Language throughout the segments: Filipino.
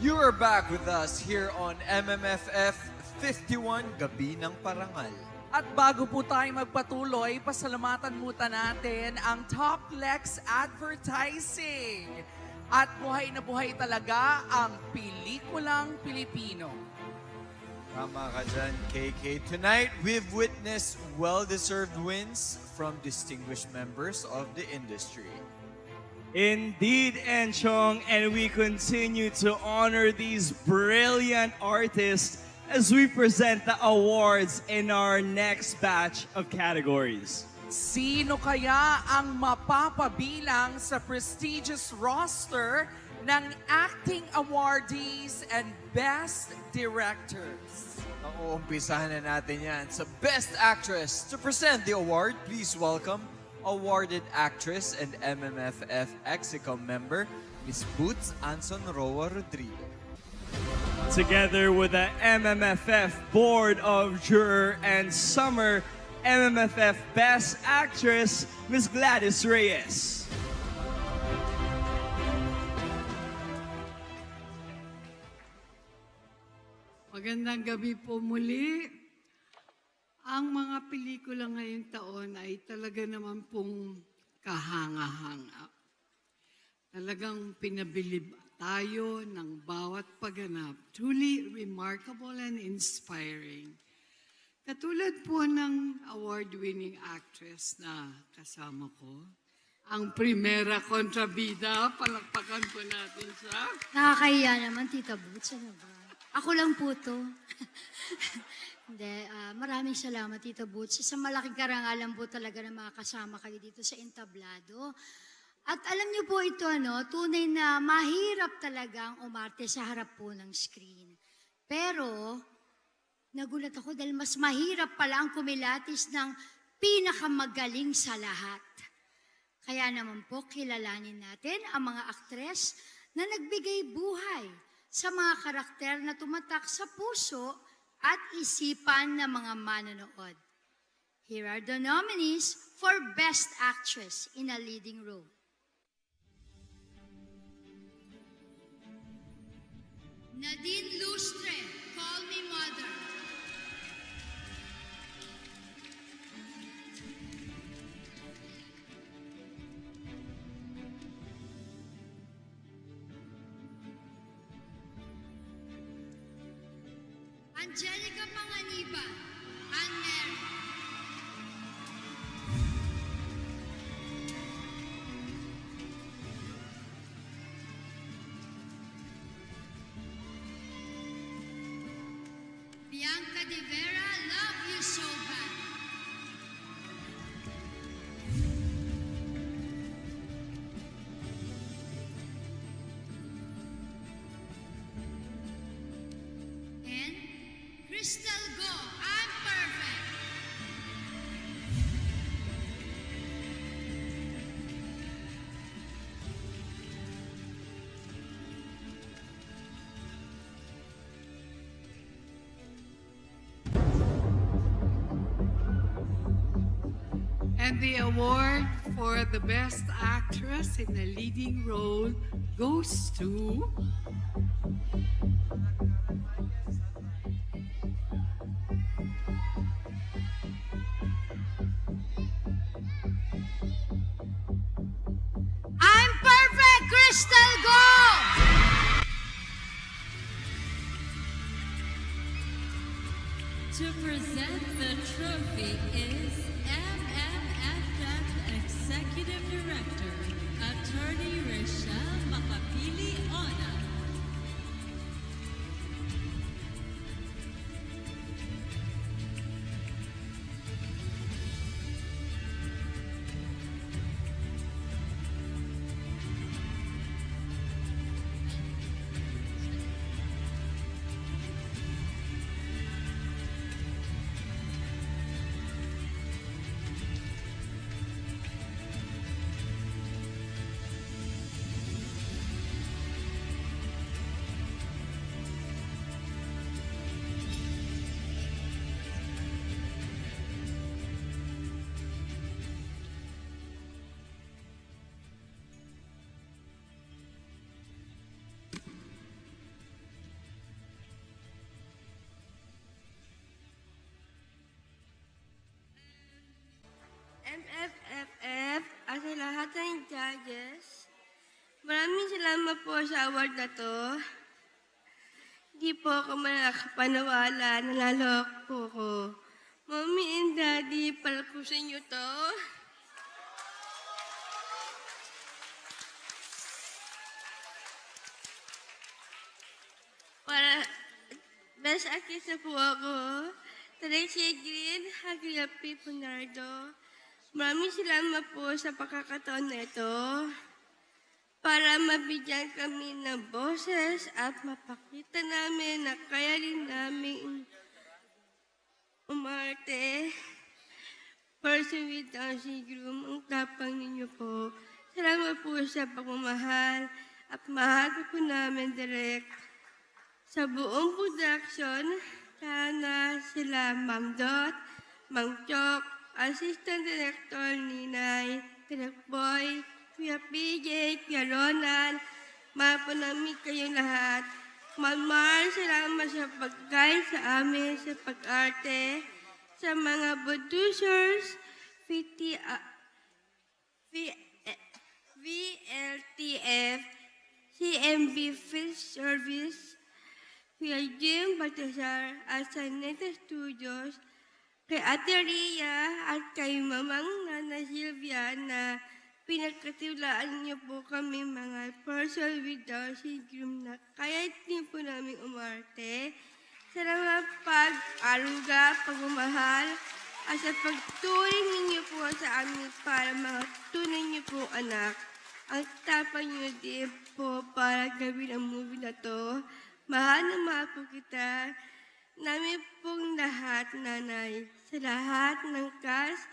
You are back with us here on MMFF 51 Gabi ng Parangal. At bago po tayo magpatuloy, pasalamatan muna natin ang Top Lex Advertising. At buhay na buhay talaga ang pelikulang Pilipino. Tama ka dyan, KK. Tonight, we've witnessed well-deserved wins from distinguished members of the industry. Indeed, Enchong, and we continue to honor these brilliant artists as we present the awards in our next batch of categories. Sino kaya ang mapapabilang sa prestigious roster ng acting awardees and best directors? Nauumpisahan na natin yan sa Best Actress. To present the award, please welcome awarded actress and MMFF Exicom member, Miss Boots Anson Roa Rodrigo. Together with the MMFF Board of Juror and Summer MMFF Best Actress, Miss Gladys Reyes. Magandang gabi po muli. Ang mga pelikula ngayong taon ay talaga naman pong kahanga-hanga. Talagang pinabilib tayo ng bawat pagganap. Truly remarkable and inspiring. Katulad po ng award-winning actress na kasama ko, ang Primera Contrabida. Palakpakan po natin siya. Nakakahiya naman, Tita Boots. Ano ba? Ako lang po to. Hindi, maraming salamat, Tita Boots. Sa malaking karangalan po talaga na makakasama kayo dito sa entablado. At alam niyo po ito, tunay na mahirap talagang umarte sa harap po ng screen. Pero, nagulat ako dahil mas mahirap pala ang kumilatis ng pinakamagaling sa lahat. Kaya naman po, kilalanin natin ang mga aktres na nagbigay buhay sa mga karakter na tumatak sa puso at isipan ng mga manonood. Here are the nominees for Best Actress in a Leading Role. Nadine Lustre, Call Me Mother. Angelica Panganiban, Unmarried. Bianca De Vera, Love You So Bad. And Crystal Go, I'm Perfect. And the award for the Best Actress in a Leading Role goes to I'm Perfect, Crystal Go! To present the trophy is MMFF Executive Director, Attorney Rochelle Makapili Ona. Maraming salamat po sa award na to. Hindi po ako manakapaniwala, nalalok po ko. Mommy and Daddy, palpusin niyo to. Para best actress na po ako. Tracy Green, Hagliapi Punardo. Maraming salamat po sa pagkakataon na ito para mabigyan kami ng boses at mapakita namin na kaya rin namin umarte. Person with Down syndrome, ang tapang ninyo po. Salamat po sa pagmamahal at mahal po namin direct. Sa buong production, sana sila Ma'am Dot, Mang Chok, Assistant Director Ninay, Direct Boy, Kuya PJ, Kuya Ronan, mahal po namin kayong lahat. Mamahal, salamat sa pag-guide sa amin sa pag-arte, sa mga producers, VLTF, CMB Field Service, Kuya Jim Baltasar at sa Neta Studios, kay Ate Rhea at kay Mamang Nana Silvia na pinagkatiwalaan niyo po kami mga person with Down syndrome na kaya din po namin umarte. Salamat pag-aruga, pagmamahal, at sa pagturing ninyo po sa amin para mga tunay niyo po anak. Ang tapang niyo din po para gawin ang movie na to. Mahal na mahal po kita. Namin pong lahat, nanay. Sa lahat ng cast,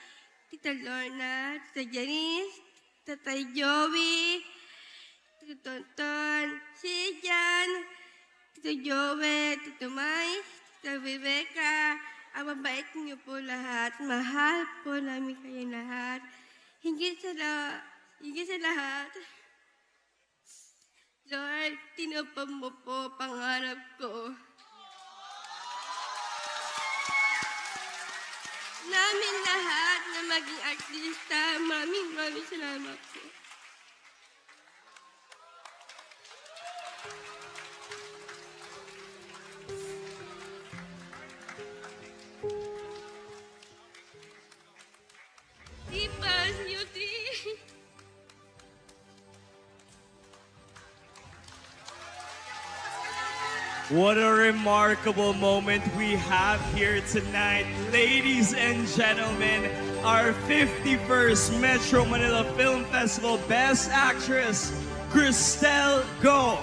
Tita Lorna, Tita Janice, Tita Joey, Tita Tonton, si Jan, Tita Joey, Tita Mai, Tita Rebecca. Ang mabait niyo po lahat. Mahal po namin kayo lahat. Hingit sa lahat, Lord, tinupad mo po pangarap ko. Namin lahat na maging artista, maraming salamat po. Ipas, Yuti. What a remarkable moment we have here tonight. Ladies and gentlemen, our 51st Metro Manila Film Festival Best Actress, Cristel Go.